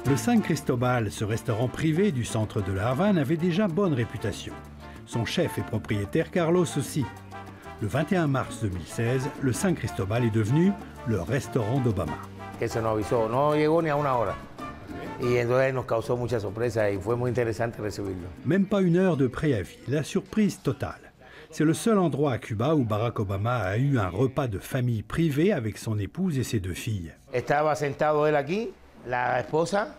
Le San Cristobal, ce restaurant privé du centre de la Havane, avait déjà bonne réputation. Son chef et propriétaire Carlos aussi. Le 21 mars 2016, le San Cristobal est devenu le restaurant d'Obama. Que se nos avisó, no llegó ni a una hora. Y entonces nos causó mucha sorpresa y fue muy interesante recibirlo. Même pas une heure de préavis, la surprise totale. C'est le seul endroit à Cuba où Barack Obama a eu un repas de famille privé avec son épouse et ses 2 filles. Estaba sentado él aquí, la esposa,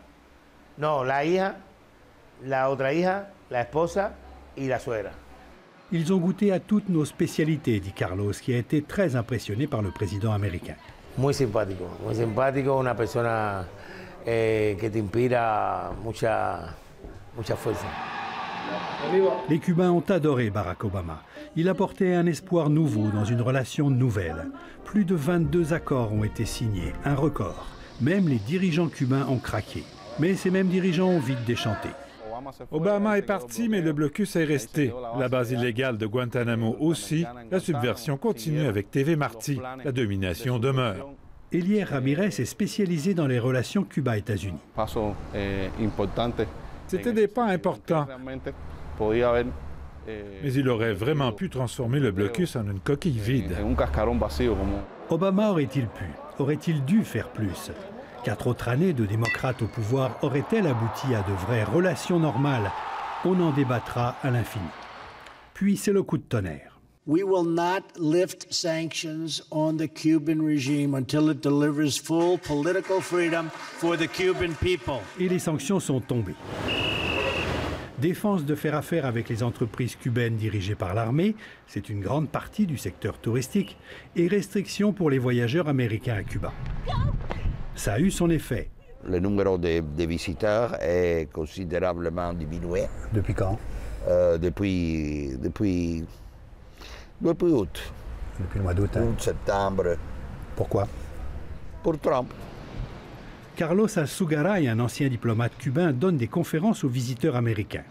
no, la hija, la otra hija, la esposa y la suegra. Ils ont goûté à toutes nos spécialités, dit Carlos, qui a été très impressionné par le président américain. Muy simpático, una persona que te inspira mucha fuerza. Les Cubains ont adoré Barack Obama. Il apportait un espoir nouveau dans une relation nouvelle. Plus de 22 accords ont été signés, un record. Même les dirigeants cubains ont craqué. Mais ces mêmes dirigeants ont vite déchanté. Obama est parti, mais le blocus est resté. La base illégale de Guantanamo aussi. La subversion continue avec TV Marti. La domination demeure. Elier Ramirez est spécialisé dans les relations Cuba-États-Unis. C'était des pas importants. Mais il aurait vraiment pu transformer le blocus en une coquille vide. Obama aurait-il pu, aurait-il dû faire plus? 4 autres années de démocrates au pouvoir auraient-elles abouti à de vraies relations normales? On en débattra à l'infini. Puis c'est le coup de tonnerre. We will not lift sanctions on the Cuban regime until it delivers full political freedom for the Cuban people. Et les sanctions sont tombées. Défense de faire affaire avec les entreprises cubaines dirigées par l'armée, c'est une grande partie du secteur touristique, et restrictions pour les voyageurs américains à Cuba. Ça a eu son effet. Le nombre de visiteurs est considérablement diminué. Depuis quand? Depuis août. Depuis le mois d'août. Août, septembre. Pourquoi? Pour Trump. Carlos Alzugaray, un ancien diplomate cubain, donne des conférences aux visiteurs américains.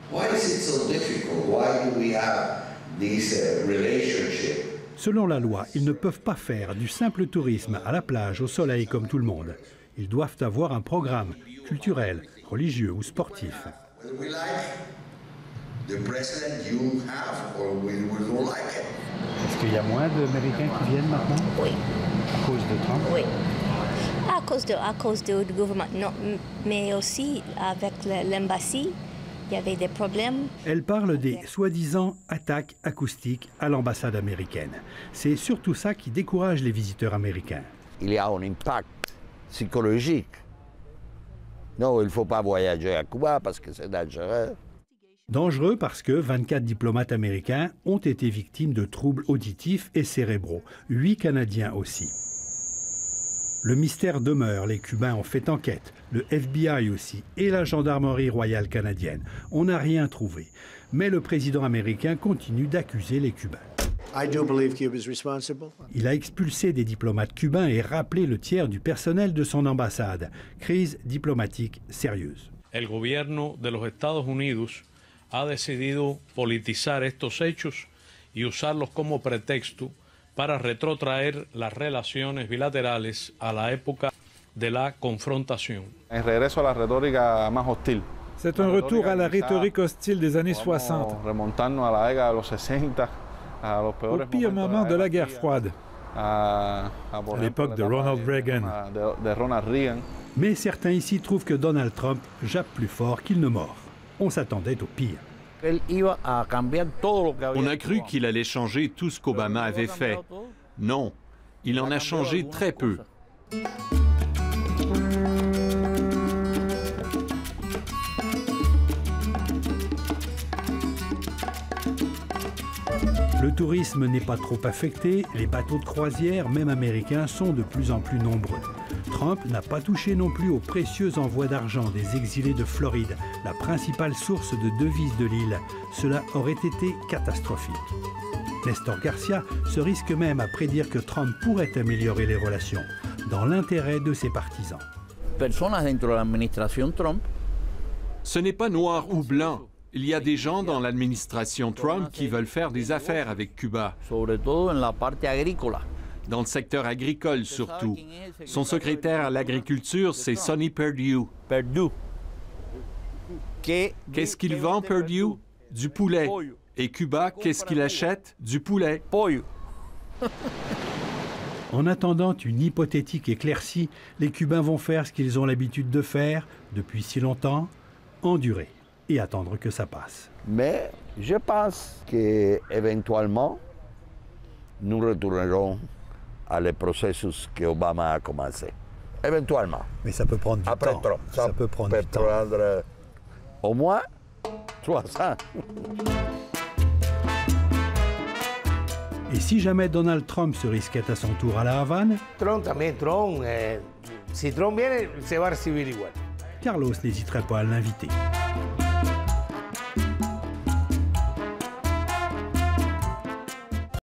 Selon la loi, ils ne peuvent pas faire du simple tourisme à la plage, au soleil comme tout le monde. Ils doivent avoir un programme culturel, religieux ou sportif. Est-ce qu'il y a moins d'Américains qui viennent maintenant? Oui. À cause de Trump? Oui. À cause du gouvernement, non, mais aussi avec l'embassy, il y avait des problèmes. Elle parle des soi-disant attaques acoustiques à l'ambassade américaine. C'est surtout ça qui décourage les visiteurs américains. Il y a un impact psychologique. Non, il ne faut pas voyager à Cuba parce que c'est dangereux. Dangereux parce que 24 diplomates américains ont été victimes de troubles auditifs et cérébraux. 8 Canadiens aussi. Le mystère demeure, les Cubains ont fait enquête, le FBI aussi, et la gendarmerie royale canadienne. On n'a rien trouvé. Mais le président américain continue d'accuser les Cubains. Il a expulsé des diplomates cubains et rappelé le tiers du personnel de son ambassade. Crise diplomatique sérieuse. El gobierno de los Estados Unidos ha decidido politizar estos hechos y usarlos como pretexto para retrotraer las relaciones bilaterales a la época de la confrontación. C'est un retour à la rhétorique hostile des années 60, au pire moment de la guerre froide, à l'époque de Ronald Reagan. Mais certains ici trouvent que Donald Trump jappe plus fort qu'il ne mord. On s'attendait au pire. On a cru qu'il allait changer tout ce qu'Obama avait fait. Non, il en a changé très peu. Le tourisme n'est pas trop affecté, les bateaux de croisière, même américains, sont de plus en plus nombreux. Trump n'a pas touché non plus aux précieux envois d'argent des exilés de Floride, la principale source de devises de l'île. Cela aurait été catastrophique. Nestor Garcia se risque même à prédire que Trump pourrait améliorer les relations, dans l'intérêt de ses partisans. Ce n'est pas noir ou blanc. Il y a des gens dans l'administration Trump qui veulent faire des affaires avec Cuba. dans le secteur agricole surtout. Son secrétaire à l'agriculture, c'est Sonny Perdue. Qu'est-ce qu'il vend, Perdue? Du poulet. Et Cuba, qu'est-ce qu'il achète? Du poulet. En attendant une hypothétique éclaircie, les Cubains vont faire ce qu'ils ont l'habitude de faire depuis si longtemps, endurer et attendre que ça passe. Mais je pense qu'éventuellement, nous retournerons à le processus qu'Obama a commencé. Éventuellement. Mais ça peut prendre du temps. Ça peut prendre du temps. Au moins 3 ans. Et si jamais Donald Trump se risquait à son tour à la Havane, Trump, si Trump viene, se va a recibir igual. Carlos n'hésiterait pas à l'inviter.